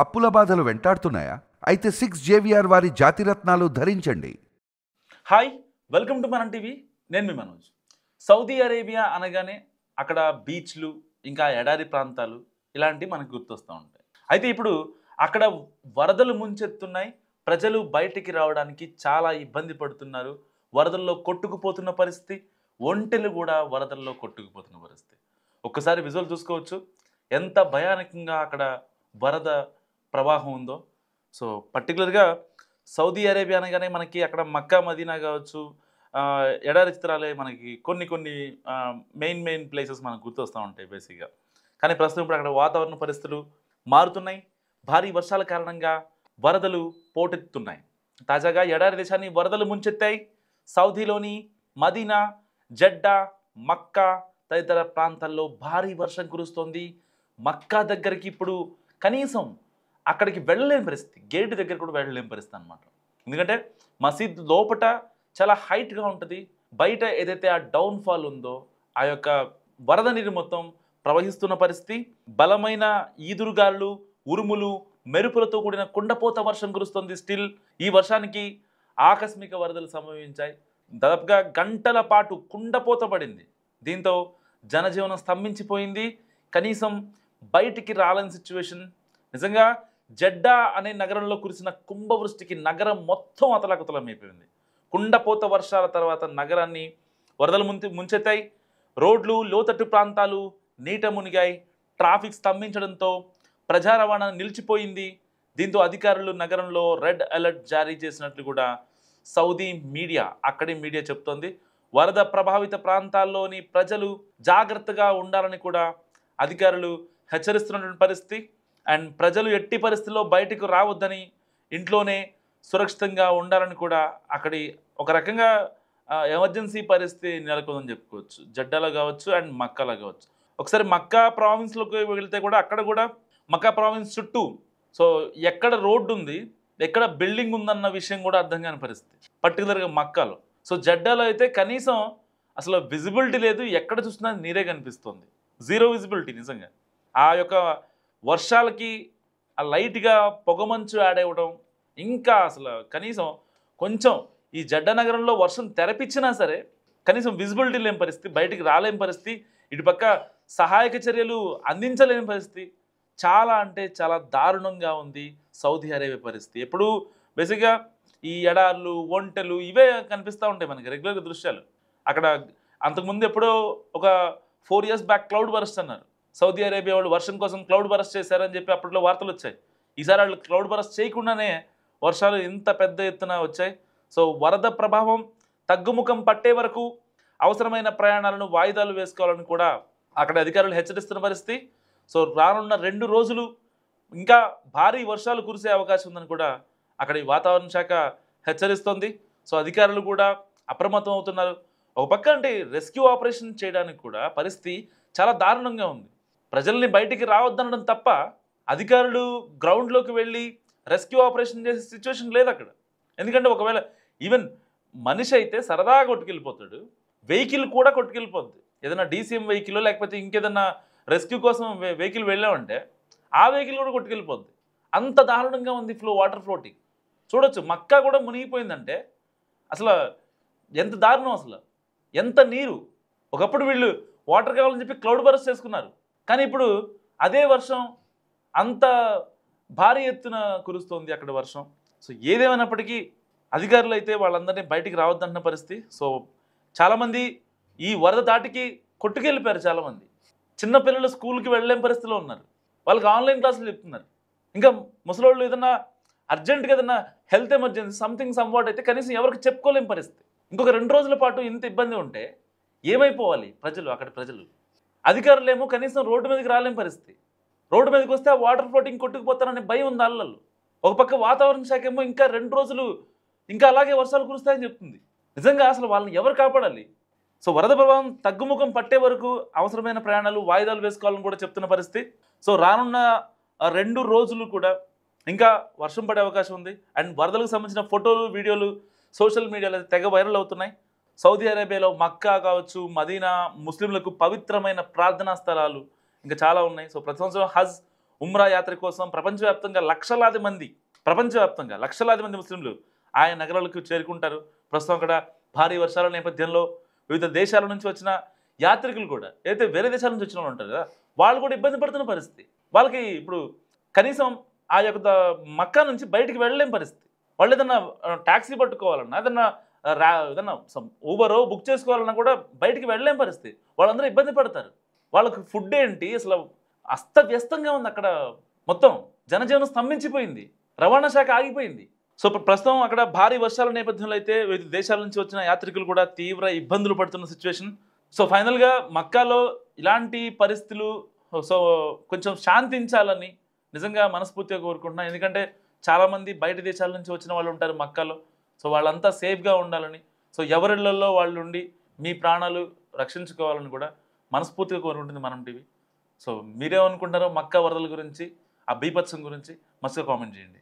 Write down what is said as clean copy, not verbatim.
అప్పుల బాధలు వెంటాడుతున్నాయా? అయితే 6 JVR వారి జాతిరత్నాలు ధరించండి. హాయ్, వెల్కమ్ టు మనం టీవీ. నేను మీ మనోజ్. సౌదీ అరేబియా అనగానే అక్కడ బీచ్లు, ఇంకా ఎడారి ప్రాంతాలు ఇలాంటివి మనకు గుర్తొస్తూ ఉంటాయి. అయితే ఇప్పుడు అక్కడ వరదలు ముంచెత్తున్నాయి. ప్రజలు బయటికి రావడానికి చాలా ఇబ్బంది పడుతున్నారు. వరదల్లో కొట్టుకుపోతున్న పరిస్థితి, ఒంటెలు కూడా వరదల్లో కొట్టుకుపోతున్న పరిస్థితి. ఒక్కసారి విజువల్ చూసుకోవచ్చు, ఎంత భయానకంగా అక్కడ వరద ప్రవాహం ఉందో. సో పర్టికులర్గా సౌదీ అరేబియా అనగానే మనకి అక్కడ మక్కా మదీనా కావచ్చు, ఎడారి చిత్రాలే మనకి కొన్ని మెయిన్ ప్లేసెస్ మనకు గుర్తొస్తూ ఉంటాయి బేసిక్గా. కానీ ప్రస్తుతం ఇప్పుడు అక్కడ వాతావరణ పరిస్థితులు మారుతున్నాయి. భారీ వర్షాల కారణంగా వరదలు పోటెత్తుతున్నాయి. తాజాగా ఎడారి దేశాన్ని వరదలు ముంచెత్తాయి. సౌదీలోని మదీనా, జడ్డా, మక్కా తదితర ప్రాంతాల్లో భారీ వర్షం కురుస్తోంది. మక్కా దగ్గరికి ఇప్పుడు కనీసం అక్కడికి వెళ్ళలేని పరిస్థితి, గేట్ దగ్గర కూడా వెళ్ళలేని పరిస్థితి అనమాట. ఎందుకంటే మసీద్ లోపట చాలా హైట్గా ఉంటుంది, బయట ఏదైతే ఆ డౌన్ఫాల్ ఉందో ఆ యొక్క వరద నీరు మొత్తం ప్రవహిస్తున్న పరిస్థితి. బలమైన ఈదురుగాళ్ళు, ఉరుములు, మెరుపులతో కూడిన కుండపోత వర్షం కురుస్తుంది. స్టిల్ ఈ వర్షానికి ఆకస్మిక వరదలు సంభవించాయి. దాదాపుగా గంటల పాటు కుండపోత పడింది. దీంతో జనజీవనం స్తంభించిపోయింది. కనీసం బయటికి రాలని సిచ్యువేషన్. నిజంగా జడ్డా అనే నగరంలో కురిసిన కుంభవృష్టికి నగరం మొత్తం అతలాకుతలమైపోయింది. కుండపోత వర్షాల తర్వాత నగరాన్ని వరదలు ముంచెత్తాయి. రోడ్లు, లోతట్టు ప్రాంతాలు నీట మునిగాయి. ట్రాఫిక్ స్తంభించడంతో ప్రజా రవాణా నిలిచిపోయింది. దీంతో అధికారులు నగరంలో రెడ్ అలర్ట్ జారీ చేసినట్లు కూడా సౌదీ మీడియా, అక్కడి మీడియా చెప్తోంది. వరద ప్రభావిత ప్రాంతాల్లోని ప్రజలు జాగ్రత్తగా ఉండాలని కూడా అధికారులు హెచ్చరిస్తున్నటువంటి పరిస్థితి. అండ్ ప్రజలు ఎట్టి పరిస్థితుల్లో బయటకు రావద్దని, ఇంట్లోనే సురక్షితంగా ఉండాలని కూడా అక్కడి ఒక రకంగా ఎమర్జెన్సీ పరిస్థితి నెలకొందని చెప్పుకోవచ్చు. జడ్డాలో కావచ్చు అండ్ మక్కాలో కావచ్చు. ఒకసారి మక్కా ప్రావిన్స్లోకి వెళ్తే కూడా అక్కడ కూడా మక్కా ప్రావిన్స్ చుట్టూ సో ఎక్కడ రోడ్డు ఉంది, ఎక్కడ బిల్డింగ్ ఉందన్న విషయం కూడా అర్థం కాని పరిస్థితి, పర్టికులర్గా మక్కాలో. సో జడ్డాలో అయితే కనీసం అసలు విజిబిలిటీ లేదు, ఎక్కడ చూసినా నీరే కనిపిస్తుంది, జీరో విజిబిలిటీ. నిజంగా ఆ యొక్క వర్షాలకి ఆ లైట్గా పొగమంచు యాడ్ అవ్వడం, ఇంకా అసలు కనీసం కొంచెం ఈ జడ్డా నగరంలో వర్షం తెరపిచ్చినా సరే కనీసం విజిబిలిటీ లేని పరిస్థితి, బయటికి రాలేని పరిస్థితి, ఇటుపక్క సహాయక చర్యలు అందించలేని పరిస్థితి. చాలా అంటే చాలా దారుణంగా ఉంది సౌదీ అరేబియా పరిస్థితి. ఎప్పుడు బేసిక్గా ఈ ఎడార్లు, ఒంటెలు ఇవే కనిపిస్తూ ఉంటాయి మనకి రెగ్యులర్గా దృశ్యాలు. అక్కడ అంతకుముందు ఎప్పుడో ఒక 4 years బ్యాక్ క్లౌడ్ బరస్ట్ అన్నారు. సౌదీ అరేబియా వాళ్ళు వర్షం కోసం క్లౌడ్ బరస్ట్ చేశారని చెప్పి అప్పట్లో వార్తలు వచ్చాయి. ఈసారి వాళ్ళు క్లౌడ్ బరస్ట్ చేయకుండానే వర్షాలు ఇంత పెద్ద ఎత్తున వచ్చాయి. సో వరద ప్రభావం తగ్గుముఖం పట్టే వరకు అవసరమైన ప్రయాణాలను వాయిదాలు వేసుకోవాలని కూడా అక్కడ అధికారులు హెచ్చరిస్తున్న పరిస్థితి. సో రానున్న 2 రోజులు ఇంకా భారీ వర్షాలు కురిసే అవకాశం ఉందని కూడా అక్కడి వాతావరణ శాఖ హెచ్చరిస్తోంది. సో అధికారులు కూడా అప్రమత్తం అవుతున్నారు. ఒక పక్క అంటే రెస్క్యూ ఆపరేషన్ చేయడానికి కూడా పరిస్థితి చాలా దారుణంగా ఉంది. ప్రజల్ని బయటికి రావద్దనడం తప్ప అధికారులు గ్రౌండ్లోకి వెళ్ళి రెస్క్యూ ఆపరేషన్ చేసే సిచ్యువేషన్ లేదు అక్కడ. ఎందుకంటే ఒకవేళ ఈవెన్ మనిషి అయితే సరదాగా కొట్టుకెళ్ళిపోతాడు, వెహికల్ కూడా కొట్టుకెళ్ళిపోద్ది. ఏదైనా డీసీఎం వెహికల్ లేకపోతే ఇంకేదన్నా రెస్క్యూ కోసం వెహికల్ వెళ్ళామంటే ఆ వెహికల్ కూడా కొట్టుకెళ్ళిపోద్ది. అంత దారుణంగా ఉంది వాటర్ ఫ్లోటింగ్. చూడొచ్చు మక్కా కూడా మునిగిపోయిందంటే అసలు ఎంత దారుణం, అసలు ఎంత నీరు. ఒకప్పుడు వీళ్ళు వాటర్ కావాలని చెప్పి క్లౌడ్ బరస్ట్ చేసుకున్నారు, కానీ ఇప్పుడు అదే వర్షం అంత భారీ ఎత్తున కురుస్తోంది అక్కడ వర్షం. సో ఏదేమైనప్పటికీ అధికారులు అయితే వాళ్ళందరినీ బయటికి రావద్దంటున్న పరిస్థితి. సో చాలామంది ఈ వరద దాటికి కొట్టుకెళ్ళిపోయారు. చాలామంది చిన్నపిల్లలు స్కూల్కి వెళ్ళలేని పరిస్థితిలో ఉన్నారు, వాళ్ళకి ఆన్లైన్ క్లాసులు చెప్తున్నారు. ఇంకా ముసలోళ్ళు ఏదన్నా అర్జెంటుగా ఏదన్నా హెల్త్ ఎమర్జెన్సీ సంథింగ్ సమ్వాట్ అయితే కనీసం ఎవరికి చెప్పుకోలేని పరిస్థితి. ఇంకొక 2 రోజుల పాటు ఇంత ఇబ్బంది ఉంటే ఏమైపోవాలి ప్రజలు, అక్కడి ప్రజలు. అధికారులు ఏమో కనీసం రోడ్డు మీదకి రాలేని పరిస్థితి. రోడ్డు మీదకి వస్తే ఆ వాటర్ ఫ్లోటింగ్ కొట్టుకుపోతారనే భయం ఉంది అల్లల్లో. ఒక పక్క వాతావరణ శాఖ ఏమో ఇంకా 2 రోజులు ఇంకా అలాగే వర్షాలు కురుస్తాయని చెప్తుంది. నిజంగా అసలు వాళ్ళని ఎవరు కాపాడాలి? సో వరద ప్రభావం తగ్గుముఖం పట్టే వరకు అవసరమైన ప్రయాణాలు వాయిదాలు వేసుకోవాలని కూడా చెప్తున్న పరిస్థితి. సో రానున్న 2 రోజులు కూడా ఇంకా వర్షం పడే అవకాశం ఉంది. అండ్ వరదలకు సంబంధించిన ఫోటోలు, వీడియోలు సోషల్ మీడియాలో తెగ వైరల్ అవుతున్నాయి. సౌదీ అరేబియాలో మక్కా కావచ్చు, మదీనా ముస్లింలకు పవిత్రమైన ప్రార్థనా స్థలాలు ఇంకా చాలా ఉన్నాయి. సో ప్రతి సంవత్సరం హజ్ ఉమ్రా యాత్ర కోసం ప్రపంచవ్యాప్తంగా లక్షలాది మంది ముస్లింలు ఆయా నగరాలకు చేరుకుంటారు. ప్రస్తుతం అక్కడ భారీ వర్షాల నేపథ్యంలో వివిధ దేశాల నుంచి వచ్చిన యాత్రికులు కూడా అయితే వేరే దేశాల నుంచి వచ్చిన వాళ్ళు ఉంటారు కదా, వాళ్ళు కూడా ఇబ్బంది పడుతున్న పరిస్థితి. వాళ్ళకి ఇప్పుడు కనీసం ఆ యొక్క మక్కా నుంచి బయటికి వెళ్ళలేని పరిస్థితి. వాళ్ళు ఏదన్నా ట్యాక్సీ పట్టుకోవాలన్నా ఏదన్నా ఊబరో బుక్ చేసుకోవాలన్నా కూడా బయటికి వెళ్ళలేని పరిస్థితి. వాళ్ళందరూ ఇబ్బంది పడతారు. వాళ్ళకి ఫుడ్ ఏంటి అసలు అస్తవ్యస్తంగా ఉంది. అక్కడ మొత్తం జనజీవనం స్తంభించిపోయింది, రవాణా శాఖ ఆగిపోయింది. సో ప్రస్తుతం అక్కడ భారీ వర్షాల నేపథ్యంలో అయితే వివిధ దేశాల నుంచి వచ్చిన యాత్రికులు కూడా తీవ్ర ఇబ్బందులు పడుతున్న సిచ్యువేషన్. సో ఫైనల్గా మక్కాలో ఇలాంటి పరిస్థితులు సో కొంచెం శాంతించాలని నిజంగా మనస్ఫూర్తిగా కోరుకుంటున్నాను. ఎందుకంటే చాలామంది బయట దేశాల నుంచి వచ్చిన వాళ్ళు ఉంటారు మక్కాలో. సో వాళ్ళంతా సేఫ్గా ఉండాలని, సో ఎవరిళ్లలో వాళ్ళు ఉండి మీ ప్రాణాలు రక్షించుకోవాలని కూడా మనస్ఫూర్తిగా కోరుకుంటుంది మనం టీవీ. సో మీరేమనుకుంటారో మక్కా వరదల గురించి, ఆ బీభత్సం గురించి మస్తుగా కామెంట్ చేయండి.